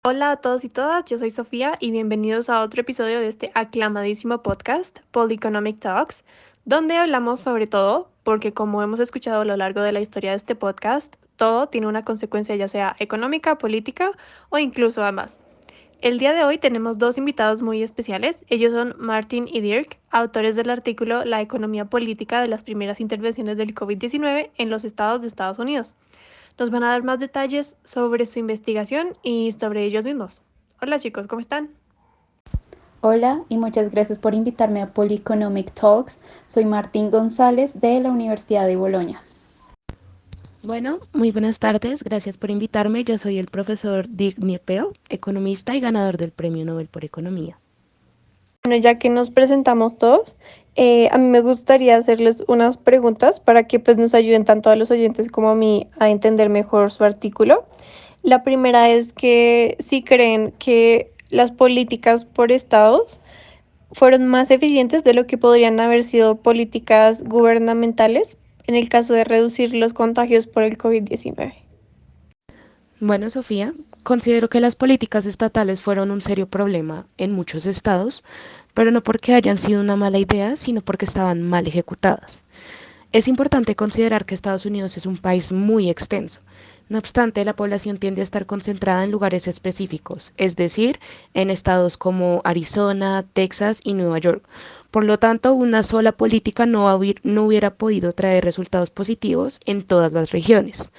Hola a todos y todas, yo soy Sofía y bienvenidos a otro episodio de este aclamadísimo podcast, Polyeconomic Talks, donde hablamos sobre todo, porque como hemos escuchado a lo largo de la historia de este podcast, todo tiene una consecuencia ya sea económica, política o incluso ambas. El día de hoy tenemos dos invitados muy especiales. Ellos son Martin y Dirk, autores del artículo La economía política de las primeras intervenciones del COVID-19 en los estados de Estados Unidos. Nos van a dar más detalles sobre su investigación y sobre ellos mismos. Hola chicos, ¿cómo están? Hola y muchas gracias por invitarme a Polyeconomic Talks. Soy Martín González de la Universidad de Bolonia. Bueno, muy buenas tardes. Gracias por invitarme. Yo soy el profesor Dirk Niepel, economista y ganador del Premio Nobel por Economía. Bueno, ya que nos presentamos todos, a mí me gustaría hacerles unas preguntas para que pues nos ayuden tanto a los oyentes como a mí a entender mejor su artículo. La primera es que si creen que las políticas por estados fueron más eficientes de lo que podrían haber sido políticas gubernamentales en el caso de reducir los contagios por el COVID-19. Bueno, Sofía, considero que las políticas estatales fueron un serio problema en muchos estados, pero no porque hayan sido una mala idea, sino porque estaban mal ejecutadas. Es importante considerar que Estados Unidos es un país muy extenso. No obstante, la población tiende a estar concentrada en lugares específicos, es decir, en estados como Arizona, Texas y Nueva York. Por lo tanto, una sola política no hubiera podido traer resultados positivos en todas las regiones.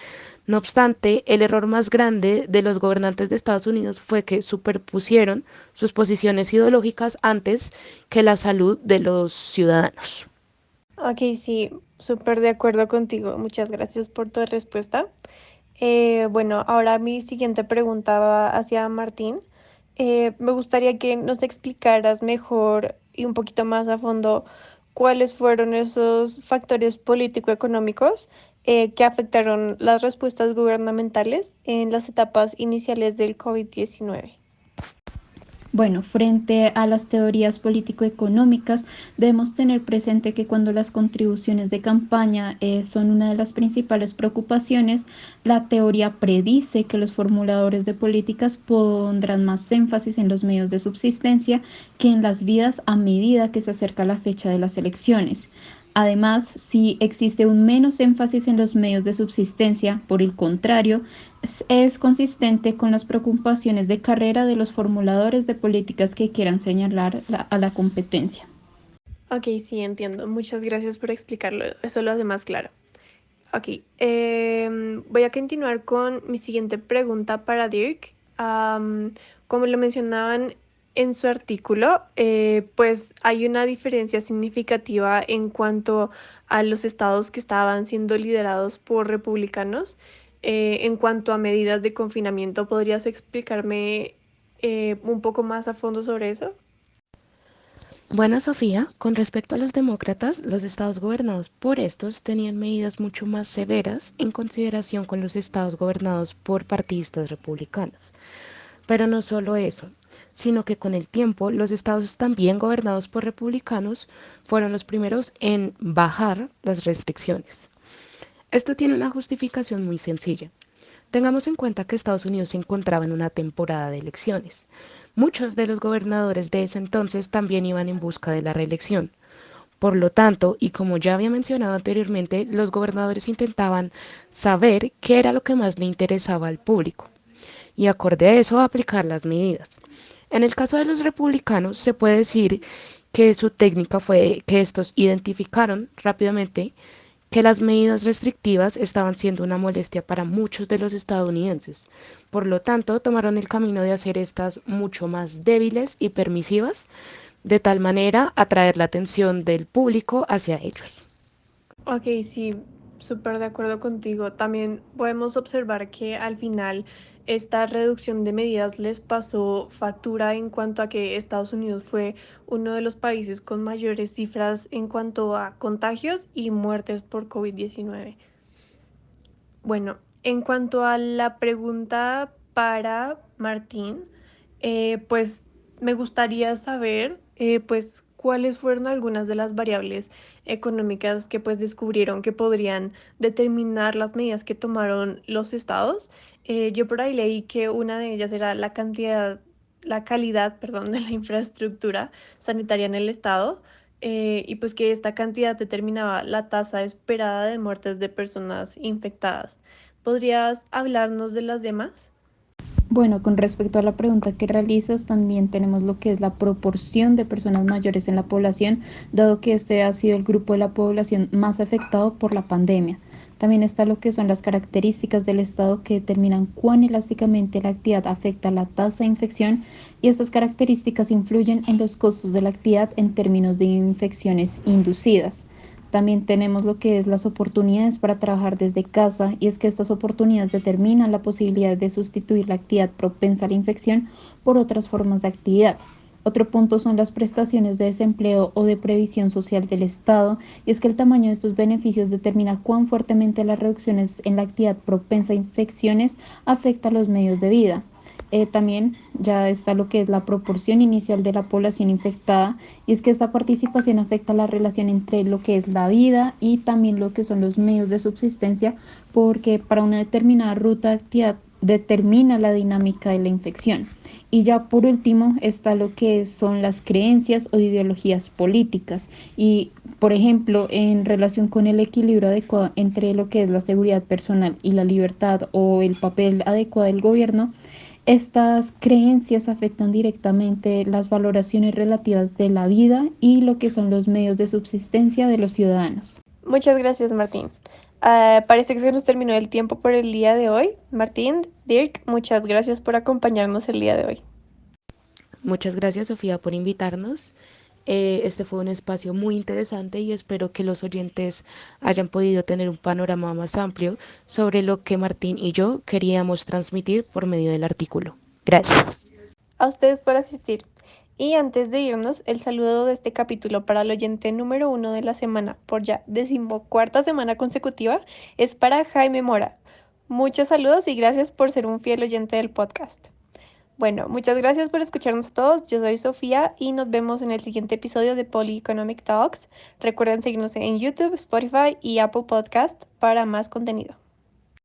No obstante, el error más grande de los gobernantes de Estados Unidos fue que superpusieron sus posiciones ideológicas antes que la salud de los ciudadanos. Ok, sí, súper de acuerdo contigo. Muchas gracias por tu respuesta. Bueno, ahora mi siguiente pregunta va hacia Martín. Me gustaría que nos explicaras mejor y un poquito más a fondo cuáles fueron esos factores político-económicos que afectaron las respuestas gubernamentales en las etapas iniciales del COVID-19. Bueno, frente a las teorías político-económicas, debemos tener presente que cuando las contribuciones de campaña son una de las principales preocupaciones, la teoría predice que los formuladores de políticas pondrán más énfasis en los medios de subsistencia que en las vidas a medida que se acerca la fecha de las elecciones. Además, si existe un menos énfasis en los medios de subsistencia, por el contrario, es consistente con las preocupaciones de carrera de los formuladores de políticas que quieran señalar a la competencia. Ok, sí, entiendo. Muchas gracias por explicarlo. Eso lo hace más claro. Ok, voy a continuar con mi siguiente pregunta para Dirk. Como lo mencionaban en su artículo, pues hay una diferencia significativa en cuanto a los estados que estaban siendo liderados por republicanos. En cuanto a medidas de confinamiento, ¿podrías explicarme un poco más a fondo sobre eso? Bueno, Sofía, con respecto a los demócratas, los estados gobernados por estos tenían medidas mucho más severas en consideración con los estados gobernados por partidistas republicanos. Pero no solo eso, sino que con el tiempo los estados también gobernados por republicanos fueron los primeros en bajar las restricciones. Esto tiene una justificación muy sencilla. Tengamos en cuenta que Estados Unidos se encontraba en una temporada de elecciones. Muchos de los gobernadores de ese entonces también iban en busca de la reelección. Por lo tanto, y como ya había mencionado anteriormente, los gobernadores intentaban saber qué era lo que más le interesaba al público y acorde a eso aplicar las medidas. En el caso de los republicanos se puede decir que su técnica fue que estos identificaron rápidamente que las medidas restrictivas estaban siendo una molestia para muchos de los estadounidenses. Por lo tanto, tomaron el camino de hacer estas mucho más débiles y permisivas, de tal manera atraer la atención del público hacia ellos. Ok, sí, súper de acuerdo contigo. También podemos observar que al final esta reducción de medidas les pasó factura en cuanto a que Estados Unidos fue uno de los países con mayores cifras en cuanto a contagios y muertes por COVID-19. Bueno, en cuanto a la pregunta para Martín, pues me gustaría saber, pues, cuáles fueron algunas de las variables económicas que pues descubrieron que podrían determinar las medidas que tomaron los estados. Yo por ahí leí que una de ellas era la calidad, perdón, de la infraestructura sanitaria en el estado, y pues que esta cantidad determinaba la tasa esperada de muertes de personas infectadas. ¿Podrías hablarnos de las demás? Bueno, con respecto a la pregunta que realizas, también tenemos lo que es la proporción de personas mayores en la población, dado que este ha sido el grupo de la población más afectado por la pandemia. También está lo que son las características del estado que determinan cuán elásticamente la actividad afecta la tasa de infección, y estas características influyen en los costos de la actividad en términos de infecciones inducidas. También tenemos lo que es las oportunidades para trabajar desde casa, y es que estas oportunidades determinan la posibilidad de sustituir la actividad propensa a la infección por otras formas de actividad. Otro punto son las prestaciones de desempleo o de previsión social del Estado, y es que el tamaño de estos beneficios determina cuán fuertemente las reducciones en la actividad propensa a infecciones afecta a los medios de vida. También ya está lo que es la proporción inicial de la población infectada, y es que esta participación afecta la relación entre lo que es la vida y también lo que son los medios de subsistencia, porque para una determinada ruta de actividad determina la dinámica de la infección. Y ya por último está lo que son las creencias o ideologías políticas, y por ejemplo en relación con el equilibrio adecuado entre lo que es la seguridad personal y la libertad, o el papel adecuado del gobierno. Estas creencias afectan directamente las valoraciones relativas de la vida y lo que son los medios de subsistencia de los ciudadanos. Muchas gracias, Martín. Parece que se nos terminó el tiempo por el día de hoy. Martín, Dirk, muchas gracias por acompañarnos el día de hoy. Muchas gracias, Sofía, por invitarnos. Este fue un espacio muy interesante y espero que los oyentes hayan podido tener un panorama más amplio sobre lo que Martín y yo queríamos transmitir por medio del artículo. Gracias. A ustedes por asistir. Y antes de irnos, el saludo de este capítulo para el oyente número 1 de la semana, por ya 14ª semana consecutiva, es para Jaime Mora. Muchos saludos y gracias por ser un fiel oyente del podcast. Bueno, muchas gracias por escucharnos a todos. Yo soy Sofía y nos vemos en el siguiente episodio de Polyeconomic Talks. Recuerden seguirnos en YouTube, Spotify y Apple Podcast para más contenido.